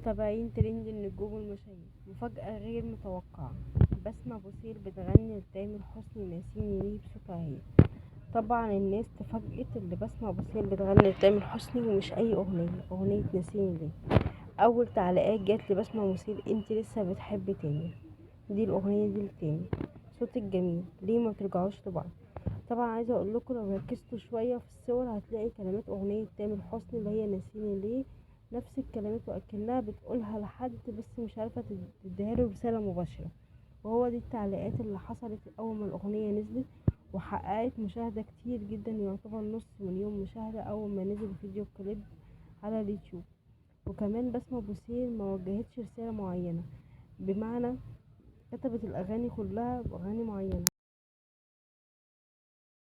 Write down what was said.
متابعين ترند النجوم المشاهير. مفاجأة غير متوقعة، بسمة بوسيل بتغني لتامر حسني ناسيني ليه بصوت عالي. طبعا الناس اتفاجئت اللي بسمة بوسيل بتغني لتامر حسني ومش اي اغنية ناسيني ليه. اول تعليقات جات لبسمة بوسيل: انت لسه بتحبي تاني، دي الاغنية دي لتاني، صوتك جميل، ليه ما ترجعوش لبعض. طبعا عايزه اقول لكم لو ركزتوا شويه في الصور هتلاقي كلمات اغنيه تامر حسني اللي هي ناسيني ليه نفس الكلمات، واكنها بتقولها لحد بس مش عارفه تديها له رساله مباشره. وهو دي التعليقات اللي حصلت اول ما الاغنيه نزلت، وحققت مشاهده كتير جدا، يعتبر 500,000 مشاهده اول ما نزل فيديو كليب على اليوتيوب. وكمان بسمة بوسيل ما وجهتش رساله معينه، بمعنى كتبت الاغاني كلها باغاني معينه.